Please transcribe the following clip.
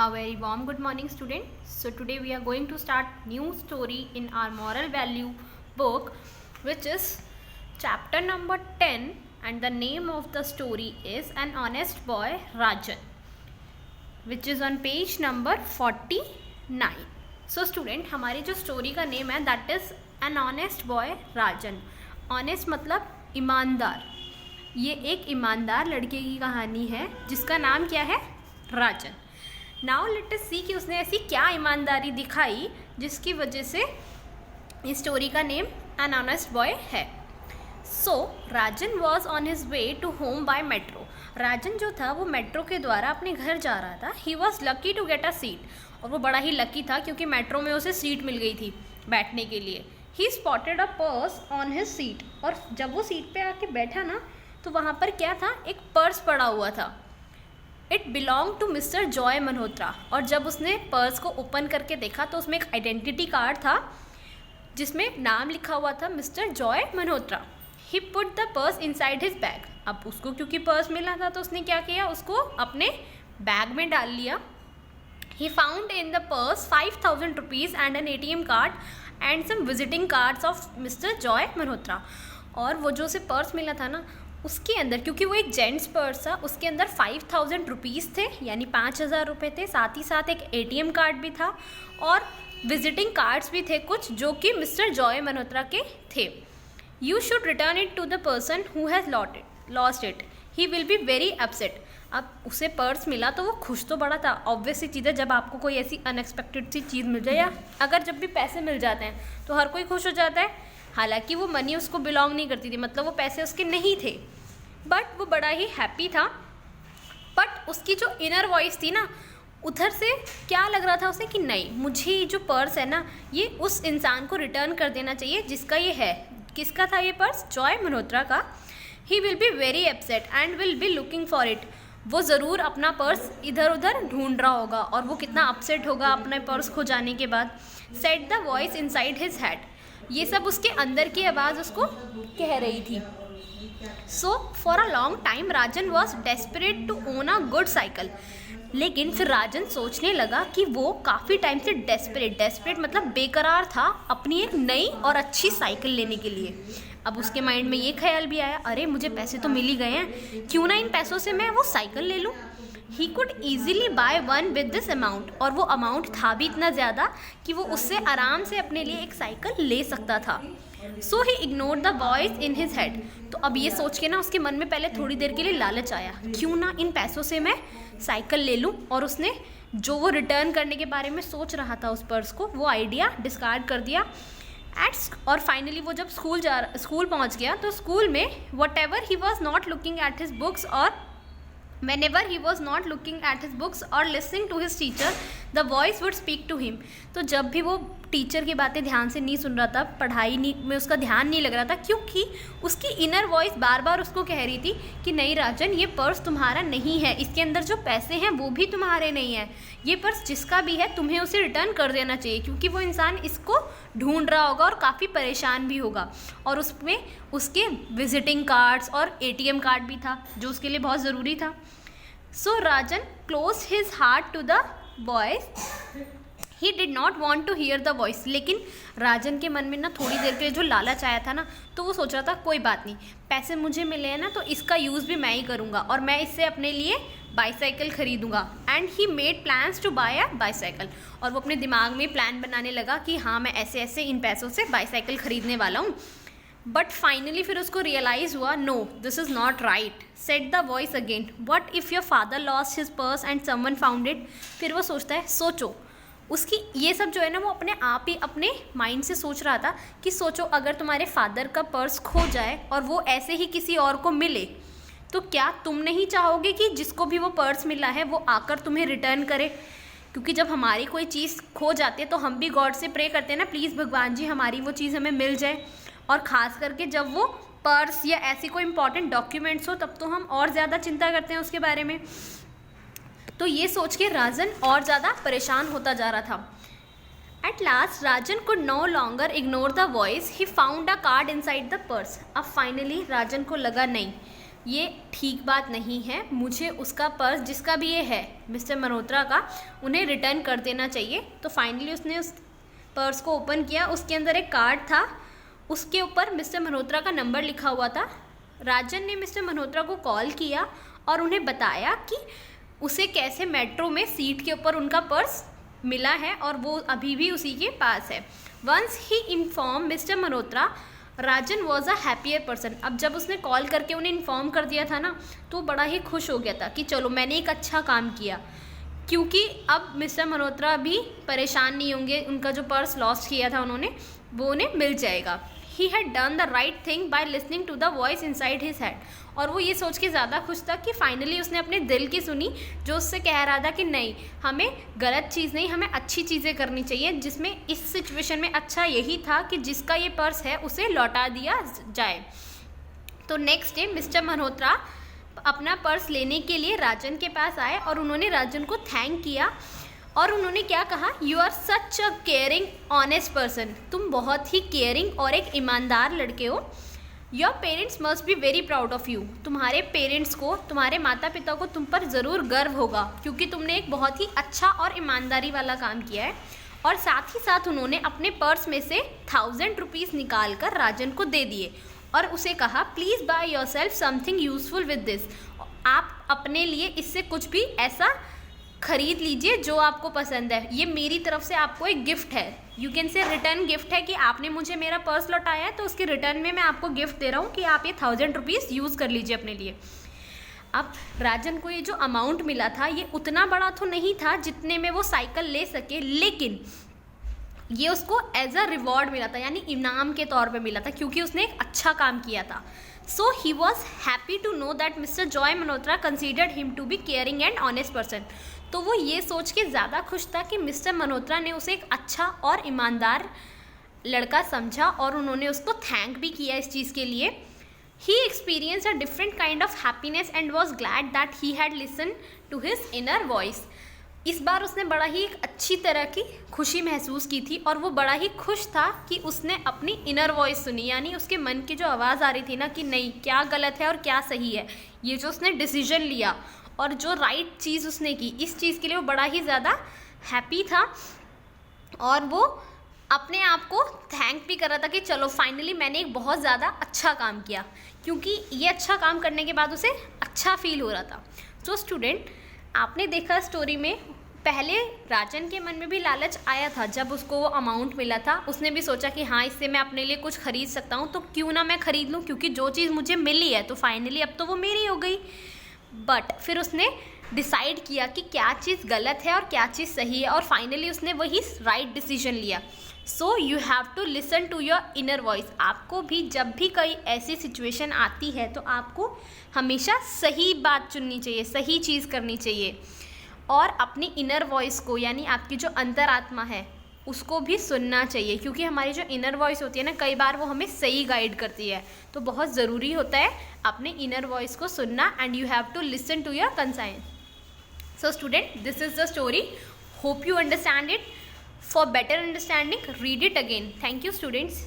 A very warm good morning, student. So today we are going to start new story in our moral value book, which is chapter number 10, and the name of the story is An Honest Boy Rajan, which is on page number 49. So student, हमारी जो story का name है that is An Honest Boy Rajan. Honest मतलब ईमानदार. ये एक ईमानदार लड़के की कहानी है जिसका नाम क्या है, राजन. नाउ लेट अस सी कि उसने ऐसी क्या ईमानदारी दिखाई जिसकी वजह से इस स्टोरी का नेम एन ऑनेस्ट बॉय है. So Rajan was on his way to home by metro. Rajan जो था वो मेट्रो के द्वारा अपने घर जा रहा था. He was lucky to get a seat. और वो बड़ा ही लकी था क्योंकि मेट्रो में उसे सीट मिल गई थी बैठने के लिए. He spotted a purse on his seat. और जब वो सीट पे आके बैठा ना तो वहाँ पर क्या था, एक पर्स पड़ा हुआ था. It belong to Mister Joy Malhotra. और जब उसने पर्स को ओपन करके देखा तो उसमें एक आइडेंटिटी कार्ड था जिसमें नाम लिखा हुआ था mister Joy Malhotra. He put the purse inside his bag. अब उसको क्योंकि पर्स मिला था तो उसने क्या किया, उसको अपने बैग में डाल लिया. He found in the purse 5,000 rupees and an ATM card and some visiting cards of Mister Joy Malhotra. और वो जो उसे पर्स मिला था ना उसके अंदर, क्योंकि वो एक जेंट्स पर्स था, उसके अंदर 5,000 रुपीज़ थे यानी 5,000 रुपये थे. साथ ही साथ एक ATM कार्ड भी था और विजिटिंग कार्ड्स भी थे कुछ जो कि मिस्टर जॉय मल्होत्रा के थे. You should return it to the person who has lost it. He will be very upset. अब उसे पर्स मिला तो वो खुश तो बड़ा था. ऑब्वियसली चीज़ है, जब आपको कोई ऐसी अनएक्सपेक्टेड सी चीज़ मिल जाए या अगर जब भी पैसे मिल जाते हैं तो हर कोई खुश हो जाता है. हालांकि वो मनी उसको बिलोंग नहीं करती थी, मतलब वो पैसे उसके नहीं थे, बट वो बड़ा ही हैप्पी था. बट उसकी जो इनर वॉइस थी ना, उधर से क्या लग रहा था उसे कि नहीं, मुझे ये जो पर्स है ना ये उस इंसान को रिटर्न कर देना चाहिए जिसका ये है. किसका था ये पर्स? जॉय मल्होत्रा का. ही will be very upset and will be looking for it. वो ज़रूर अपना पर्स इधर उधर ढूंढ रहा होगा और वो कितना अपसेट होगा अपने पर्स खो जाने के बाद. Said the voice inside his head. ये सब उसके अंदर की आवाज़ उसको कह रही थी. So for a long time Rajan was desperate to own a good cycle. लेकिन फिर राजन सोचने लगा कि वो काफ़ी टाइम से डेस्परेट मतलब बेकरार था अपनी एक नई और अच्छी साइकिल लेने के लिए. अब उसके माइंड में ये ख्याल भी आया, अरे मुझे पैसे तो मिल ही गए हैं, क्यों ना इन पैसों से मैं वो साइकिल ले लूँ. He could easily by one with this amount. और वो अमाउंट था भी इतना ज़्यादा कि वो उससे आराम से अपने लिए एक साइकिल ले सकता था. So he ignore the voice in his head. तो अब ये सोच के ना उसके मन में पहले थोड़ी देर के लिए लालच आया, क्यों ना इन पैसों से मैं साइकिल ले लूँ. और उसने जो वो रिटर्न करने के बारे में सोच रहा था उस पर्स को, वो आइडिया डिस्कार्ड कर दिया. और फाइनली वो जब स्कूल पहुँच गया तो स्कूल में what ever he was not looking at his books और whenever he was not looking at his books or listening to his teacher, the voice would speak to him. तो जब भी वो टीचर की बातें ध्यान से नहीं सुन रहा था, पढ़ाई में उसका ध्यान नहीं लग रहा था, क्योंकि उसकी इनर वॉइस बार बार उसको कह रही थी कि नहीं राजन, ये पर्स तुम्हारा नहीं है, इसके अंदर जो पैसे हैं वो भी तुम्हारे नहीं हैं, ये पर्स जिसका भी है तुम्हें उसे रिटर्न कर देना चाहिए, क्योंकि वो इंसान इसको ढूंढ रहा होगा और काफ़ी परेशान भी होगा. और उसमें उसके विजिटिंग कार्ड्स और ATM कार्ड भी था जो उसके लिए बहुत ज़रूरी था. So Rajan close his heart to the voice. He did not want to hear the voice. लेकिन राजन के मन में ना थोड़ी देर के लिए जो लालच आया था ना, तो वो सोच रहा था कोई बात नहीं, पैसे मुझे मिले हैं ना तो इसका यूज़ भी मैं ही करूँगा और मैं इससे अपने लिए बाईसाइकिल खरीदूँगा. And he made plans to buy a bicycle. और वो अपने दिमाग में प्लान बनाने लगा कि हाँ मैं ऐसे ऐसे इन पैसों से बाईसाइकिल खरीदने वाला हूँ. बट फाइनली फिर उसको रियलाइज़ हुआ, no this is not right. Said the voice again, what if your father lost his purse and someone found it. फिर वो सोचता है, सोचो, उसकी ये सब जो है ना वो अपने आप ही अपने माइंड से सोच रहा था कि सोचो अगर तुम्हारे फादर का पर्स खो जाए और वो ऐसे ही किसी और को मिले तो क्या तुम नहीं चाहोगे कि जिसको भी वो पर्स मिला है वो आकर तुम्हें रिटर्न करे. क्योंकि जब हमारी कोई चीज़ खो जाती है तो हम भी गॉड से प्रे करते हैं ना, प्लीज़ भगवान जी हमारी वो चीज़ हमें मिल जाए. और ख़ास करके जब वो पर्स या ऐसी कोई इंपॉर्टेंट डॉक्यूमेंट्स हो तब तो हम और ज़्यादा चिंता करते हैं उसके बारे में. तो ये सोच के राजन और ज़्यादा परेशान होता जा रहा था. At last Rajan could no longer ignore the voice. He found a card inside the purse. अब फाइनली राजन को लगा नहीं, ये ठीक बात नहीं है, मुझे उसका पर्स जिसका भी ये है मिस्टर मल्होत्रा का, उन्हें रिटर्न कर देना चाहिए। तो फाइनली उसने उस पर्स को ओपन किया, उसके अंदर एक कार्ड था, उसके ऊपर मिस्टर मल्होत्रा का नंबर लिखा हुआ था। राजन ने मिस्टर मल्होत्रा को कॉल किया और उन्हें बताया कि उसे कैसे मेट्रो में सीट के ऊपर उनका पर्स मिला है और वो अभी भी उसी के पास है। Once he inform Mister Malhotra, Rajan was a happier person. अब जब उसने कॉल करके उन्हें इन्फॉर्म कर दिया था ना, तो बड़ा ही खुश हो गया था कि चलो मैंने एक अच्छा काम किया, क्योंकि अब मिस्टर मल्होत्रा भी परेशान नहीं होंगे, उनका जो पर्स लॉस्ट किया था उन्होंने, वो उन्हें मिल जाएगा। He had done the right thing by listening to the voice inside his head. और वो ये सोच के ज़्यादा खुश था कि फाइनली उसने अपने दिल की सुनी, जो उससे कह रहा था कि नहीं, हमें गलत चीज़ नहीं, हमें अच्छी चीज़ें करनी चाहिए, जिसमें इस सिचुएशन में अच्छा यही था कि जिसका ये पर्स है उसे लौटा दिया जाए। तो नेक्स्ट डे मिस्टर मल्होत्रा अपना पर्स लेने के लिए राजन के पास आए और उन्होंने राजन को थैंक किया और उन्होंने क्या कहा, you are such a caring honest person, तुम बहुत ही केयरिंग और एक ईमानदार लड़के हो। Your parents must be very proud of you, तुम्हारे पेरेंट्स को, तुम्हारे माता पिता को तुम पर ज़रूर गर्व होगा, क्योंकि तुमने एक बहुत ही अच्छा और ईमानदारी वाला काम किया है। और साथ ही साथ उन्होंने अपने पर्स में से 1000 रुपीज़ निकाल कर राजन को दे दिए और उसे कहा, please by your self something useful with this, आप अपने लिए इससे कुछ भी ऐसा खरीद लीजिए जो आपको पसंद है, ये मेरी तरफ से आपको एक गिफ्ट है, you can say return gift है कि आपने मुझे मेरा पर्स लौटाया है, तो उसके रिटर्न में मैं आपको गिफ्ट दे रहा हूँ कि आप ये 1000 रुपीज़ यूज़ कर लीजिए अपने लिए। अब राजन को ये जो अमाउंट मिला था ये उतना बड़ा तो नहीं था जितने में वो साइकिल ले सके, लेकिन ये उसको एज अ रिवॉर्ड मिला था, यानी इनाम के तौर पे मिला था, क्योंकि उसने एक अच्छा काम किया था। So he was happy to know that mister Joy Malhotra considered him to be caring and honest person. तो वो ये सोच के ज़्यादा खुश था कि मिस्टर मल्होत्रा ने उसे एक अच्छा और ईमानदार लड़का समझा और उन्होंने उसको थैंक भी किया इस चीज़ के लिए। He experience a different kind of happiness and was glad that he had listen to his inner voice. इस बार उसने बड़ा ही एक अच्छी तरह की खुशी महसूस की थी और वो बड़ा ही खुश था कि उसने अपनी इनर वॉइस सुनी, यानी उसके मन की जो आवाज़ आ रही थी ना कि नहीं, क्या गलत है और क्या सही है, ये जो उसने डिसीजन लिया और जो राइट चीज़ उसने की, इस चीज़ के लिए वो बड़ा ही ज़्यादा हैप्पी था और वो अपने आप को थैंक भी कर रहा था कि चलो फाइनली मैंने एक बहुत ज़्यादा अच्छा काम किया, क्योंकि ये अच्छा काम करने के बाद उसे अच्छा फील हो रहा था। सो स्टूडेंट, आपने देखा स्टोरी में पहले राजन के मन में भी लालच आया था, जब उसको वो अमाउंट मिला था उसने भी सोचा कि हाँ, इससे मैं अपने लिए कुछ खरीद सकता हूँ, तो क्यों ना मैं खरीद लूँ, क्योंकि जो चीज़ मुझे मिली है तो फाइनली अब तो वो मेरी हो गई। बट फिर उसने डिसाइड किया कि क्या चीज़ गलत है और क्या चीज़ सही है और फाइनली उसने वही राइट डिसीजन लिया। So you have to listen to your inner voice. आपको भी जब भी कोई ऐसी सिचुएशन आती है तो आपको हमेशा सही बात चुननी चाहिए, सही चीज़ करनी चाहिए और अपनी इनर वॉइस को, यानी आपकी जो अंतरात्मा है, उसको भी सुनना चाहिए, क्योंकि हमारी जो इनर वॉइस होती है ना, कई बार वो हमें सही गाइड करती है। तो बहुत ज़रूरी होता है अपने इनर वॉइस को सुनना and you have to listen to your conscience. So student, this is the story. Hope you understand it. For better understanding, read it again. Thank you, students.